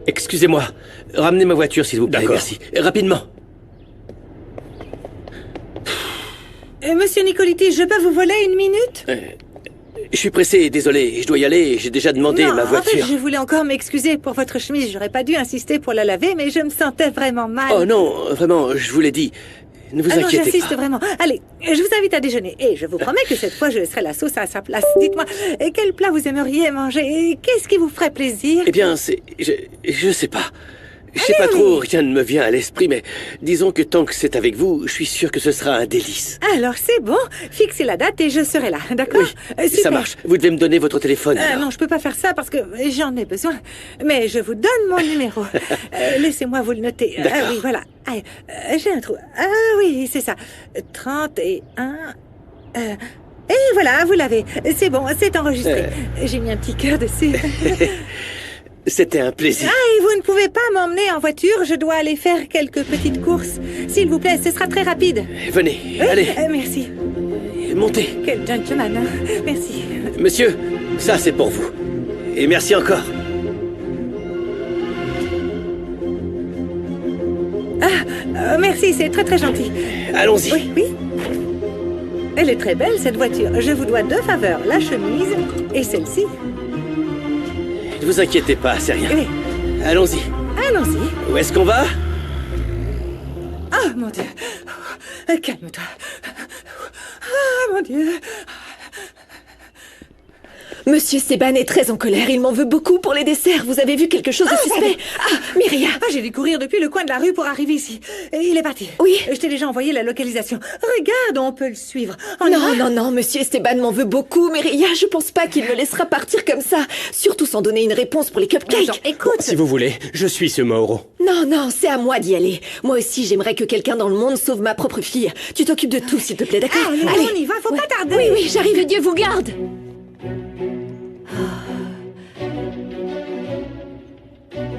Excusez-moi. Ramenez ma voiture, s'il vous plaît. D'accord. Merci. Rapidement. Monsieur Nicoliti, je peux vous voler une minute? Je suis pressé, désolé. Je dois y aller. J'ai déjà demandé Non, ma en fait, voiture. je voulais encore m'excuser pour votre chemise. J'aurais pas dû insister pour la laver, mais je me sentais vraiment mal. Oh non, vraiment, je vous l'ai dit. Ne vous Ah non, inquiétez j'insiste pas. vraiment. Allez, je vous invite à déjeuner. Et je vous promets que cette fois, je laisserai la sauce à sa place. Dites-moi, quel plat vous aimeriez manger? Qu'est-ce qui vous ferait plaisir? Eh bien, c'est... Je sais pas. Je sais pas Allez. trop, rien ne me vient à l'esprit, mais disons que tant que c'est avec vous, je suis sûr que ce sera un délice. Alors, c'est bon. Fixez la date et je serai là, d'accord? Oui, ça Super. marche. Vous devez me donner votre téléphone. alors. Non, je peux pas faire ça parce que j'en ai besoin. Mais je vous donne mon numéro. Laissez-moi vous le noter. Ah D'accord. oui, voilà. J'ai un trou. Ah oui, c'est ça. 31... et voilà, vous l'avez. C'est bon, c'est enregistré. J'ai mis un petit cœur dessus. C'était un plaisir. Ah, et vous ne pouvez pas m'emmener en voiture. Je dois aller faire quelques petites courses. S'il vous plaît, ce sera très rapide. Venez, Oui, allez, merci. montez. Quel gentleman, hein. Merci. Monsieur, ça c'est pour vous. Et merci encore. Merci, c'est très très gentil. Allons-y. Oui, oui. Elle est très belle, cette voiture. Je vous dois 2 faveurs, la chemise et celle-ci. Ne vous inquiétez pas, c'est rien. Oui, Allons-y. allons-y. Où est-ce qu'on va? Oh, mon Dieu. Calme-toi. Ah, mon Dieu. Monsieur Seban est très en colère, il m'en veut beaucoup pour les desserts. Vous avez vu quelque chose de suspect? Ah, Myria. Ah, j'ai dû courir depuis le coin de la rue pour arriver ici. Et il est parti. Oui. Je t'ai déjà envoyé la localisation. Regarde, on peut le suivre. On y Non, va? non, non, monsieur Esteban m'en veut beaucoup, Myria. Je pense pas qu'il me laissera partir comme ça. Surtout sans donner une réponse pour les cupcakes. Jean, écoute. Si vous voulez, je suis ce Mauro. Non, non, c'est à moi d'y aller. Moi aussi, j'aimerais que quelqu'un dans le monde sauve ma propre fille. Tu t'occupes de tout, s'il te plaît, d'accord? Ah, allez, on y va, faut pas tarder. Oui, oui, j'arrive, Dieu vous garde.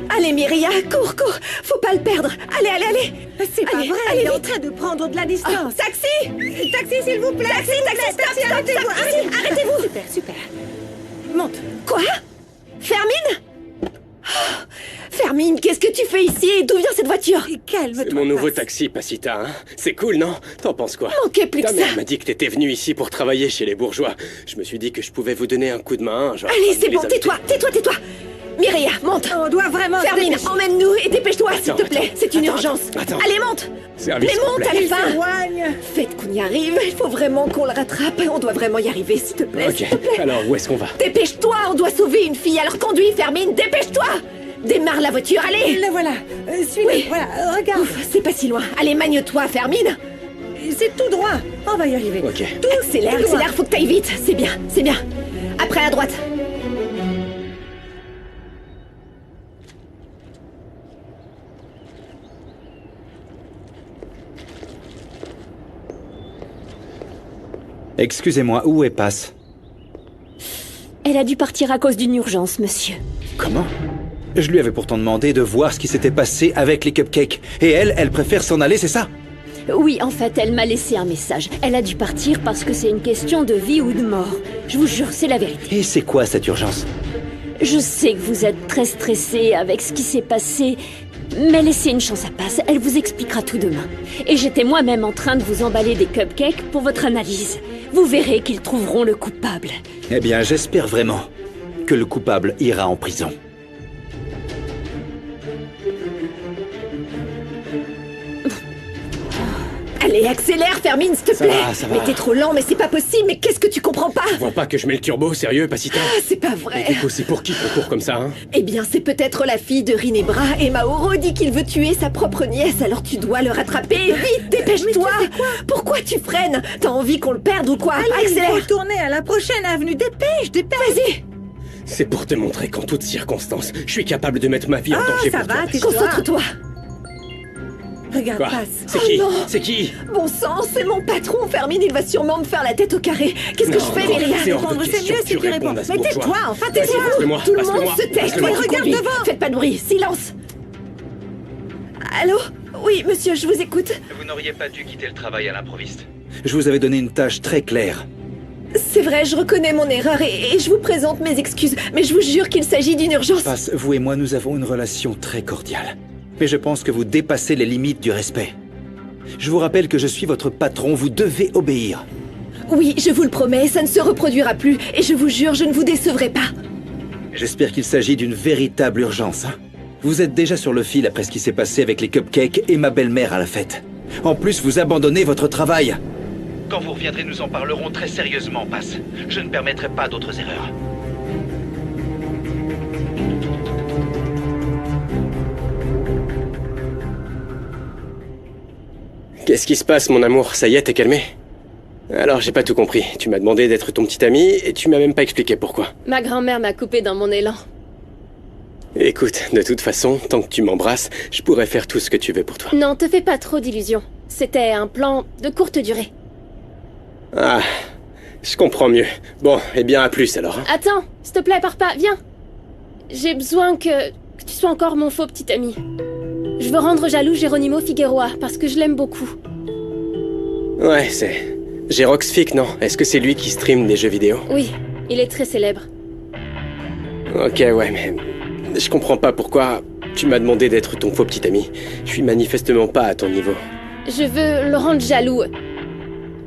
Allez, Myria, cours, cours. Faut pas le perdre. Allez, allez, allez. C'est pas Allez, vrai, allez, il est en vite. train de prendre de la distance. Taxi! Taxi, s'il vous plaît. Taxi, taxi, stop, arrêtez-vous. stop, taxi, arrêtez-vous. Super, super. Monte. Quoi? Fermine? Oh, Fermine, qu'est-ce que tu fais ici? D'où vient cette voiture? Calme-toi. C'est mon nouveau passe. taxi, Pasita, hein. C'est cool, non? T'en penses quoi? Manquait plus que Ta ça. mère m'a dit que t'étais venu ici pour travailler chez les bourgeois. Je me suis dit que je pouvais vous donner un coup de main, genre... Allez, c'est les bon, invités. tais-toi, tais-toi, tais-toi. Myria, monte. On doit vraiment... se Fermine, dépêcher. emmène-nous et dépêche-toi, s'il te Attends, plaît. C'est une attends, urgence. attends. Allez, monte. Service Mais monte, complet. allez, Il va. s'éloigne. Faites qu'on y arrive. Il faut vraiment qu'on le rattrape. On doit vraiment y arriver, s'il te plaît, s'il te Ok, plaît. alors où est-ce qu'on va? Dépêche-toi, on doit sauver une fille. Alors conduis, Fermine, dépêche-toi. Démarre la voiture, allez. Le voilà. Suis-le. Oui. Voilà, regarde. Ouf, c'est pas si loin. Allez, magne-toi, Fermine. C'est tout droit. On va y arriver. Ok. Tout Accélère, tout droit. accélère, faut que t'ailles vite. C'est bien, c'est bien. Après, à droite. Excusez-moi, où est Passe? Elle a dû partir à cause d'une urgence, monsieur. Comment? Je lui avais pourtant demandé de voir ce qui s'était passé avec les cupcakes. Et elle préfère s'en aller, c'est ça? Oui, en fait, elle m'a laissé un message. Elle a dû partir parce que c'est une question de vie ou de mort. Je vous jure, c'est la vérité. Et c'est quoi cette urgence? Je sais que vous êtes très stressé avec ce qui s'est passé, mais laissez une chance à Passe, elle vous expliquera tout demain. Et j'étais moi-même en train de vous emballer des cupcakes pour votre analyse. Vous verrez qu'ils trouveront le coupable. Eh bien, j'espère vraiment que le coupable ira en prison. Allez, accélère, Fermine, s'il te Ça plaît. va, ça va. Mais t'es trop lent, mais c'est pas possible. Mais qu'est-ce que tu comprends pas? Tu vois pas que je mets le turbo, sérieux, Pasita? Ah, c'est pas Et vrai. du coup, c'est pour qui qu'on court comme ça, hein? Eh bien, c'est peut-être la fille de Rinebra et Mauro dit qu'il veut tuer sa propre nièce, alors tu dois le rattraper. Vite, dépêche-toi. Pourquoi tu freines? T'as envie qu'on le perde ou quoi? Allez, il faut Accélère. tourner à la prochaine avenue. Dépêche, dépêche. Vas-y. C'est pour te montrer qu'en toutes circonstances, je suis capable de mettre ma vie en Ah, danger ça pour va, toi. t'es Concentre-toi. Regarde, Quoi? passe. C'est Oh qui? non. C'est qui? Bon sang, c'est mon patron, Fermine, il va sûrement me faire la tête au carré. Qu'est-ce que Non, je fais, non, Myriam? c'est hors de Répondre, c'est question mieux que si tu réponds. répondes à ce Mais bourgeois. tais-toi, enfin, Vas-y, tais-toi. passe-le-moi, Tout le monde passe-le-moi, se tait, passe-le-moi. toi qui regarde conduis. devant. Faites pas de bruit, silence. Allô? Oui, monsieur, je vous écoute. Vous n'auriez pas dû quitter le travail à l'improviste. Je vous avais donné une tâche très claire. C'est vrai, je reconnais mon erreur et je vous présente mes excuses. Mais je vous jure qu'il s'agit d'une urgence. Passe, vous et moi, nous avons une relation très cordiale. Mais je pense que vous dépassez les limites du respect. Je vous rappelle que je suis votre patron, vous devez obéir. Oui, je vous le promets, ça ne se reproduira plus. Et je vous jure, je ne vous décevrai pas. J'espère qu'il s'agit d'une véritable urgence. Hein. Vous êtes déjà sur le fil après ce qui s'est passé avec les cupcakes et ma belle-mère à la fête. En plus, vous abandonnez votre travail. Quand vous reviendrez, nous en parlerons très sérieusement, Passe. Je ne permettrai pas d'autres erreurs. Qu'est-ce qui se passe, mon amour? Ça y est, t'es calmé? Alors, j'ai pas tout compris. Tu m'as demandé d'être ton petit ami et tu m'as même pas expliqué pourquoi. Ma grand-mère m'a coupé dans mon élan. Écoute, de toute façon, tant que tu m'embrasses, je pourrais faire tout ce que tu veux pour toi. Non, te fais pas trop d'illusions. C'était un plan de courte durée. Ah, je comprends mieux. Bon, eh bien, à plus alors. Hein. Attends, s'il te plaît, pars pas, viens. J'ai besoin que tu sois encore mon faux petit ami. Je veux rendre jaloux Geronimo Figueroa, parce que je l'aime beaucoup. Ouais, c'est... Geroxfic, non? Est-ce que c'est lui qui stream des jeux vidéo? Oui, il est très célèbre. Ok, ouais, mais... Je comprends pas pourquoi tu m'as demandé d'être ton faux petit ami. Je suis manifestement pas à ton niveau. Je veux le rendre jaloux.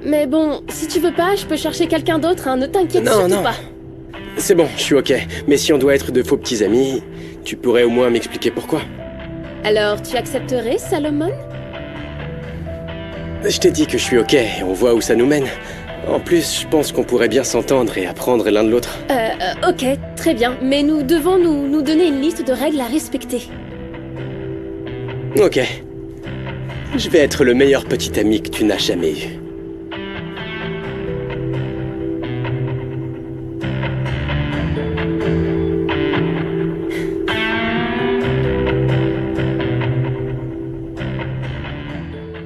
Mais bon, si tu veux pas, je peux chercher quelqu'un d'autre, hein, ne t'inquiète surtout pas. C'est bon, je suis ok. Mais si on doit être de faux petits amis, tu pourrais au moins m'expliquer pourquoi. Alors, tu accepterais, Salomon? Je t'ai dit que je suis ok, et on voit où ça nous mène. En plus, je pense qu'on pourrait bien s'entendre et apprendre l'un de l'autre. Ok, très bien. Mais nous devons nous donner une liste de règles à respecter. Ok. Je vais être le meilleur petit ami que tu n'as jamais eu.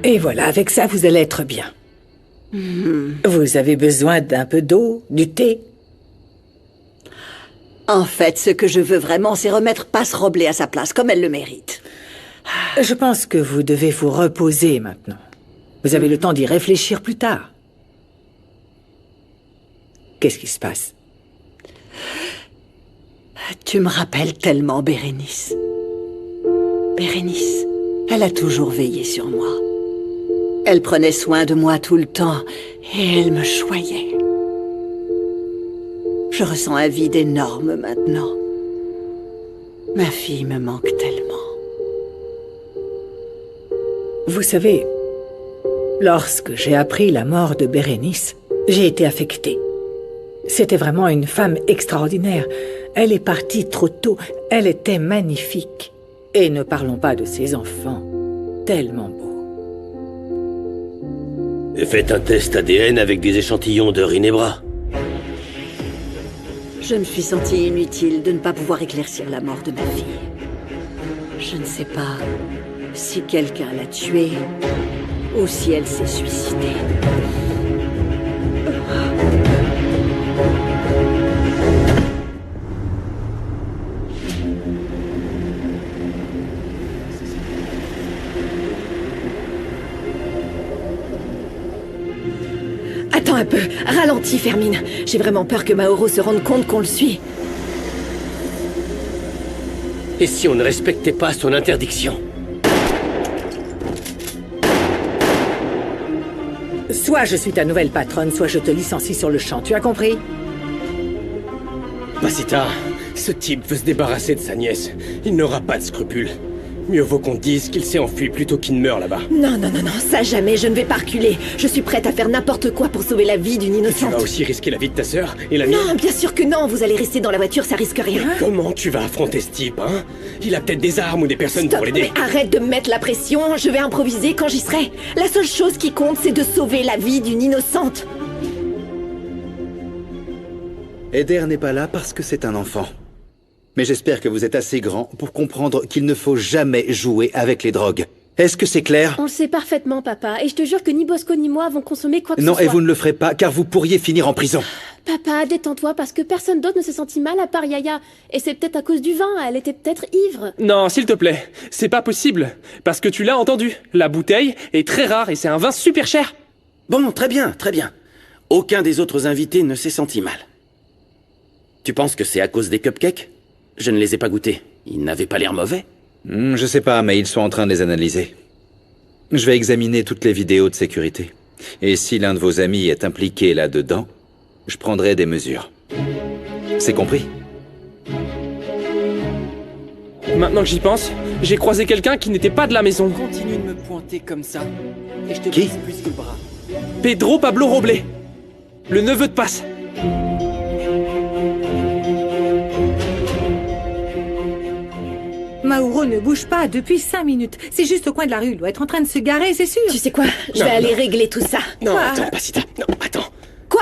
Et voilà, avec ça, vous allez être bien. Vous avez besoin d'un peu d'eau, du thé? En fait, ce que je veux vraiment, c'est remettre Passe Roblé à sa place, comme elle le mérite. Je pense que vous devez vous reposer maintenant. Vous avez le temps d'y réfléchir plus tard. Qu'est-ce qui se passe? Tu me rappelles tellement Bérénice. Bérénice, elle a toujours veillé sur moi. Elle prenait soin de moi tout le temps et elle me choyait. Je ressens un vide énorme maintenant. Ma fille me manque tellement. Vous savez, lorsque j'ai appris la mort de Bérénice, j'ai été affectée. C'était vraiment une femme extraordinaire. Elle est partie trop tôt. Elle était magnifique. Et ne parlons pas de ses enfants. Tellement beaux. Faites un test ADN avec des échantillons de Rinebra. Je me suis sentie inutile de ne pas pouvoir éclaircir la mort de ma fille. Je ne sais pas si quelqu'un l'a tuée ou si elle s'est suicidée. Attends un peu, ralentis, Fermine. J'ai vraiment peur que Mauro se rende compte qu'on le suit. Et si on ne respectait pas son interdiction? Soit je suis ta nouvelle patronne, soit je te licencie sur le champ. Tu as compris? Pasita, ce type veut se débarrasser de sa nièce. Il n'aura pas de scrupules. Mieux vaut qu'on dise qu'il s'est enfui plutôt qu'il ne meure là-bas. Non, ça jamais, je ne vais pas reculer. Je suis prête à faire n'importe quoi pour sauver la vie d'une Tu innocente. vas aussi risquer la vie de ta sœur et la mienne. Non, bien sûr que non, vous allez rester dans la voiture, ça risque rien. Comment tu vas affronter ce type, hein? Il a peut-être des armes ou des personnes Stop, pour l'aider. mais arrête de me mettre la pression, je vais improviser quand j'y serai. La seule chose qui compte, c'est de sauver la vie d'une innocente. Eder n'est pas là parce que c'est un enfant. Mais j'espère que vous êtes assez grand pour comprendre qu'il ne faut jamais jouer avec les drogues. Est-ce que c'est clair? On le sait parfaitement, papa, et je te jure que ni Bosco ni moi avons consommé quoi que Non, ce soit. et vous ne le ferez pas, car vous pourriez finir en prison. Papa, détends-toi, parce que personne d'autre ne s'est senti mal à part Yaya. Et c'est peut-être à cause du vin, elle était peut-être ivre. Non, s'il te plaît, c'est pas possible. Parce que tu l'as entendu, la bouteille est très rare et c'est un vin super cher. Bon, très bien, très bien. Aucun des autres invités ne s'est senti mal. Tu penses que c'est à cause des cupcakes? Je ne les ai pas goûtés. Ils n'avaient pas l'air mauvais. Je sais pas, mais ils sont en train de les analyser. Je vais examiner toutes les vidéos de sécurité. Et si l'un de vos amis est impliqué là-dedans, je prendrai des mesures. C'est compris? Maintenant que j'y pense, j'ai croisé quelqu'un qui n'était pas de la maison. Continue de me pointer comme ça, et je te Qui? plus que le bras. Pedro Pablo Roblé, le neveu de Paz. Mauro ne bouge pas depuis 5 minutes. C'est juste au coin de la rue. Il doit être en train de se garer, c'est sûr. Tu sais quoi? Je vais aller régler tout ça. Non, Quoi? attends, Pasita. Non, attends. Quoi?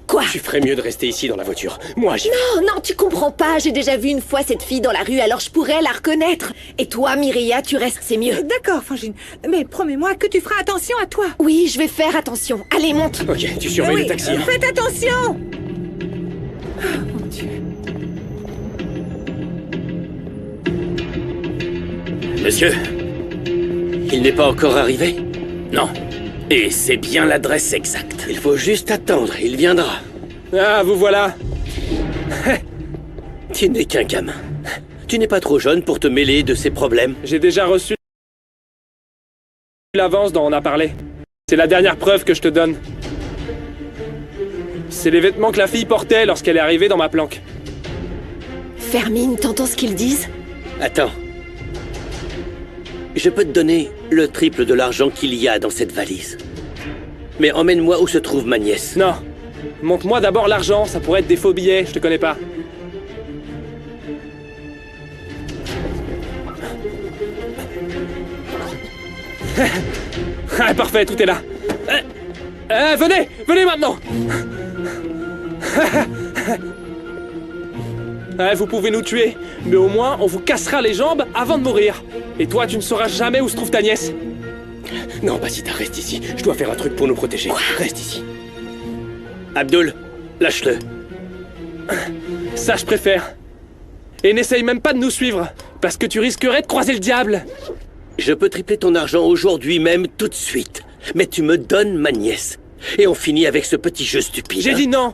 Quoi? Tu ferais mieux de rester ici dans la voiture. Moi, j'y vais. Non, tu comprends pas. J'ai déjà vu une fois cette fille dans la rue, alors je pourrais la reconnaître. Et toi, Mireia, tu restes, c'est mieux. D'accord, Frangine. Mais promets-moi que tu feras attention à toi. Oui, je vais faire attention. Allez, monte. Ok, tu surveilles Oui, le taxi. Hein. faites attention. Ah, mon Dieu. Monsieur, il n'est pas encore arrivé? Non. Et c'est bien l'adresse exacte. Il faut juste attendre, il viendra. Ah, vous voilà. Tu n'es qu'un gamin. Tu n'es pas trop jeune pour te mêler de ces problèmes. J'ai déjà reçu l'avance dont on a parlé. C'est la dernière preuve que je te donne. C'est les vêtements que la fille portait lorsqu'elle est arrivée dans ma planque. Fermine, t'entends ce qu'ils disent? Attends. Je peux te donner le triple de l'argent qu'il y a dans cette valise. Mais emmène-moi où se trouve ma nièce. Non. Montre-moi d'abord l'argent, ça pourrait être des faux billets, je te connais pas. Ah, parfait, tout est là. Venez maintenant. Vous pouvez nous tuer, mais au moins on vous cassera les jambes avant de mourir. Et toi, tu ne sauras jamais où se trouve ta nièce. Non, Pasita, reste ici. Je dois faire un truc pour nous protéger. Reste ici. Abdul, lâche-le. Ça, je préfère. Et n'essaye même pas de nous suivre, parce que tu risquerais de croiser le diable. Je peux tripler ton argent aujourd'hui même, tout de suite. Mais tu me donnes ma nièce. Et on finit avec ce petit jeu stupide. J'ai dit non.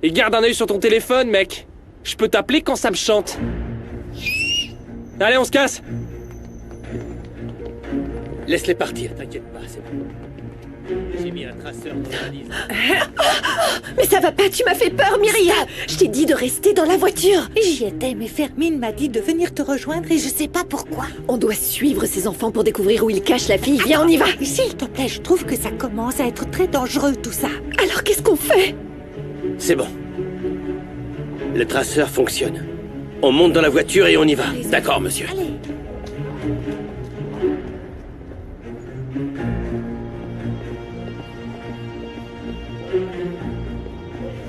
Et garde un œil sur ton téléphone, mec. Je peux t'appeler quand ça me chante. Allez, on se casse. Laisse-les partir, t'inquiète pas, c'est bon. J'ai mis un traceur dans la valise. Mais ça va pas, tu m'as fait peur, Mireia. Je t'ai dit de rester dans la voiture. J'y étais, mais Fermine m'a dit de venir te rejoindre et je sais pas pourquoi. On doit suivre ces enfants pour découvrir où ils cachent la fille. Viens, on y va. S'il te plaît, je trouve que ça commence à être très dangereux tout ça. Alors qu'est-ce qu'on fait? C'est bon. Le traceur fonctionne. On monte dans la voiture et on y va. D'accord, monsieur. Allez.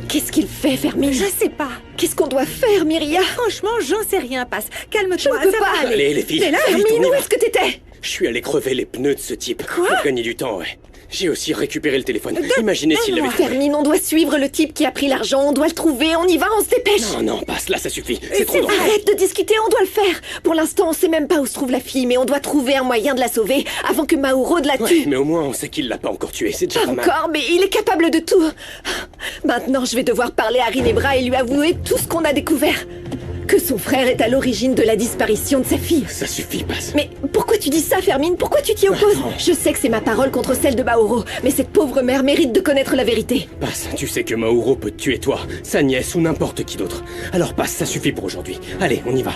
Qu'est-ce qu'il fait, Fermine? Je sais pas. Qu'est-ce qu'on doit faire, Mireia? Franchement, j'en sais rien, Passe. Calme-toi, Je ne peux ça pas. va aller. Allez, les filles. T'es là, vite, on y Fermine, où va. est-ce que t'étais? Je suis allé crever les pneus de ce type. Quoi? Pour gagner du temps, ouais. J'ai aussi récupéré le téléphone. Imaginez s'il l'avait trouvé. Fermine, on doit suivre le type qui a pris l'argent. On doit le trouver. On y va, on se dépêche. Non, passe, là, ça suffit. C'est trop dangereux. Arrête de discuter, on doit le faire. Pour l'instant, on sait même pas où se trouve la fille, mais on doit trouver un moyen de la sauver avant que Mauro la tue. Ouais, mais au moins, on sait qu'il l'a pas encore tué. C'est déjà pas mal. Encore, mais il est capable de tout. Maintenant, je vais devoir parler à Rinebra et lui avouer tout ce qu'on a découvert. Que son frère est à l'origine de la disparition de sa fille. Ça suffit, passe. Mais pourquoi tu dis ça, Fermine? Pourquoi tu t'y opposes? Je sais que c'est ma parole contre celle de Mauro, mais cette pauvre mère mérite de connaître la vérité. Passe, tu sais que Mauro peut te tuer toi, sa nièce ou n'importe qui d'autre. Alors passe, ça suffit pour aujourd'hui. Allez, on y va.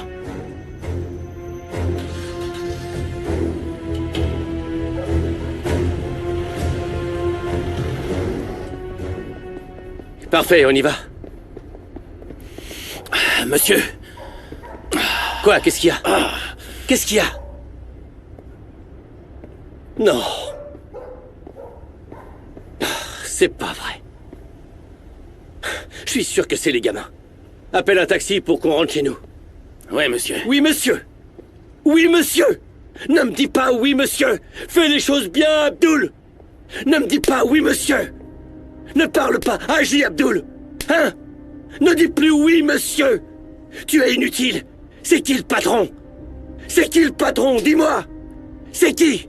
Parfait, on y va. Monsieur. Quoi? Qu'est-ce qu'il y a? Qu'est-ce qu'il y a? Non. C'est pas vrai. Je suis sûr que c'est les gamins. Appelle un taxi pour qu'on rentre chez nous. Ouais, monsieur. Oui, monsieur. Oui, monsieur. Ne me dis pas oui, monsieur. Fais les choses bien, Abdul. Ne me dis pas oui, monsieur. Ne parle pas. Agis, Abdul. Hein? Ne dis plus oui, monsieur. Tu es inutile. C'est qui le patron? C'est qui le patron? Dis-moi. C'est qui?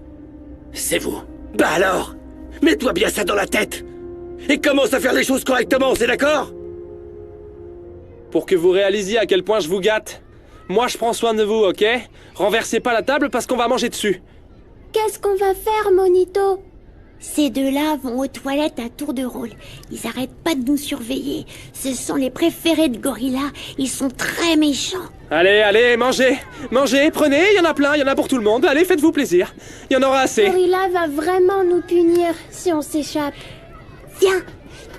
C'est vous. Bah alors, mets-toi bien ça dans la tête. Et commence à faire les choses correctement, c'est d'accord? Pour que vous réalisiez à quel point je vous gâte. Moi, je prends soin de vous, ok? Renversez pas la table parce qu'on va manger dessus. Qu'est-ce qu'on va faire, Monito? Ces deux-là vont aux toilettes à tour de rôle. Ils arrêtent pas de nous surveiller. Ce sont les préférés de Gorilla. Ils sont très méchants. Allez, allez, mangez! Mangez, prenez, il y en a plein, il y en a pour tout le monde. Allez, faites-vous plaisir. Il y en aura assez. Gorilla va vraiment nous punir si on s'échappe. Viens,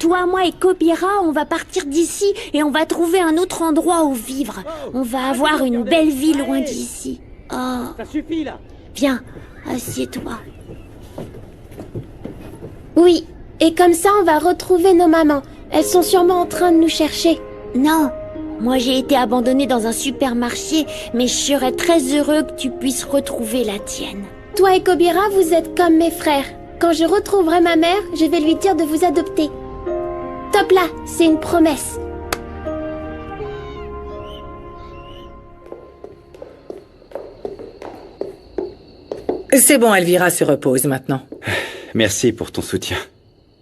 toi, moi et Kobira, on va partir d'ici et on va trouver un autre endroit où vivre. On va avoir une belle vie loin d'ici. Oh. Ça suffit, là. Viens, assieds-toi. Oui, et comme ça on va retrouver nos mamans. Elles sont sûrement en train de nous chercher. Non, moi j'ai été abandonnée dans un supermarché, mais je serais très heureux que tu puisses retrouver la tienne. Toi et Kobira, vous êtes comme mes frères. Quand je retrouverai ma mère, je vais lui dire de vous adopter. Top là, c'est une promesse. C'est bon, Elvira se repose maintenant. Merci pour ton soutien.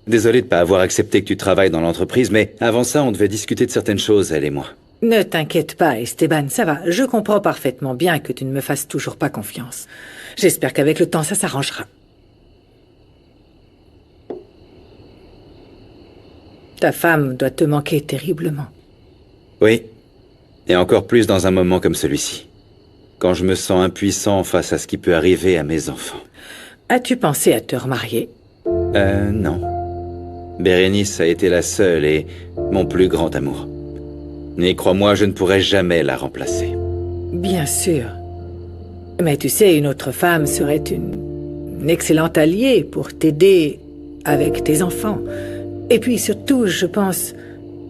Désolé de pas avoir accepté que tu travailles dans l'entreprise, mais avant ça, on devait discuter de certaines choses, elle et moi. Ne t'inquiète pas, Esteban, ça va. Je comprends parfaitement bien que tu ne me fasses toujours pas confiance. J'espère qu'avec le temps, ça s'arrangera. Ta femme doit te manquer terriblement. Oui, et encore plus dans un moment comme celui-ci. Quand je me sens impuissant face à ce qui peut arriver à mes enfants. As-tu pensé à te remarier? Non. Bérénice a été la seule et mon plus grand amour. Mais crois-moi, je ne pourrai jamais la remplacer. Bien sûr. Mais tu sais, une autre femme serait une excellente alliée pour t'aider avec tes enfants. Et puis surtout, je pense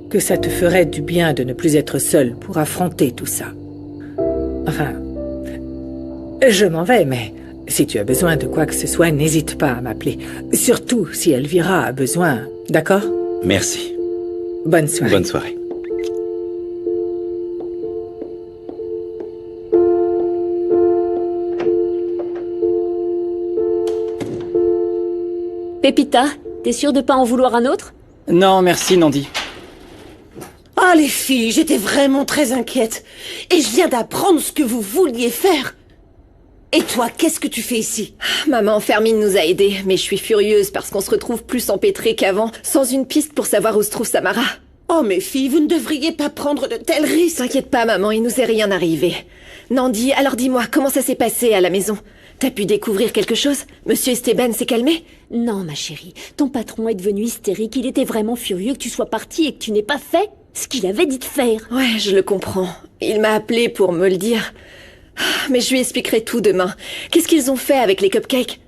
que ça te ferait du bien de ne plus être seule pour affronter tout ça. Enfin, je m'en vais, mais si tu as besoin de quoi que ce soit, n'hésite pas à m'appeler. Surtout si Elvira a besoin, d'accord? Merci. Bonne soirée. Bonne soirée. Pépita, t'es sûre de pas en vouloir un autre? Non, merci, Nandi. Ah, les filles, j'étais vraiment très inquiète. Et je viens d'apprendre ce que vous vouliez faire. Et toi, qu'est-ce que tu fais ici? Maman Fermine nous a aidés, mais je suis furieuse parce qu'on se retrouve plus empêtrés qu'avant, sans une piste pour savoir où se trouve Samara. Oh, mes filles, vous ne devriez pas prendre de tels risques. T'inquiète pas, maman, il nous est rien arrivé. Nandi, alors dis-moi, comment ça s'est passé à la maison? T'as pu découvrir quelque chose? Monsieur Esteban s'est calmé? Non, ma chérie, ton patron est devenu hystérique, il était vraiment furieux que tu sois partie et que tu n'aies pas fait ce qu'il avait dit de faire. Ouais, je le comprends. Il m'a appelé pour me le dire. Mais je lui expliquerai tout demain. Qu'est-ce qu'ils ont fait avec les cupcakes?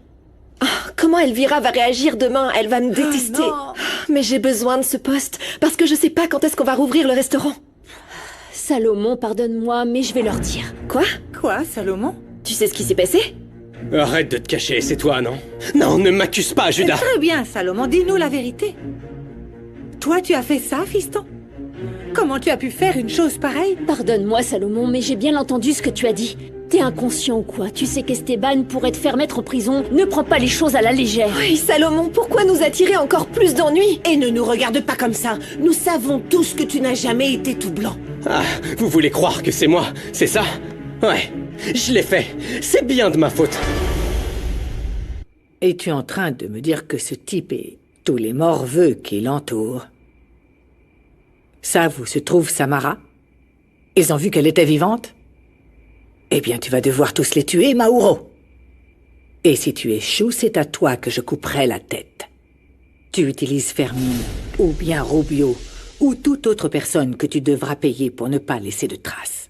Comment Elvira va réagir demain? Elle va me détester. Mais j'ai besoin de ce poste, parce que je sais pas quand est-ce qu'on va rouvrir le restaurant. Salomon, pardonne-moi, mais je vais leur dire. Quoi, Salomon? Tu sais ce qui s'est passé? Arrête de te cacher, c'est toi, non? Non, ne m'accuse pas, Judas! Très bien, Salomon, dis-nous la vérité. Toi, tu as fait ça, fiston? Comment tu as pu faire une chose pareille? Pardonne-moi, Salomon, mais j'ai bien entendu ce que tu as dit. T'es inconscient ou quoi? Tu sais qu'Esteban pourrait te faire mettre en prison. Ne prends pas les choses à la légère. Oui, Salomon, pourquoi nous attirer encore plus d'ennuis? Et ne nous regarde pas comme ça. Nous savons tous que tu n'as jamais été tout blanc. Ah, vous voulez croire que c'est moi, c'est ça? Ouais, je l'ai fait. C'est bien de ma faute. Es-tu en train de me dire que ce type et tous les morveux qui l'entourent savent où se trouve Samara? Ils ont vu qu'elle était vivante? Eh bien, tu vas devoir tous les tuer, Mauro. Et si tu échoues, c'est à toi que je couperai la tête. Tu utilises Fermine, ou bien Rubio, ou toute autre personne que tu devras payer pour ne pas laisser de traces.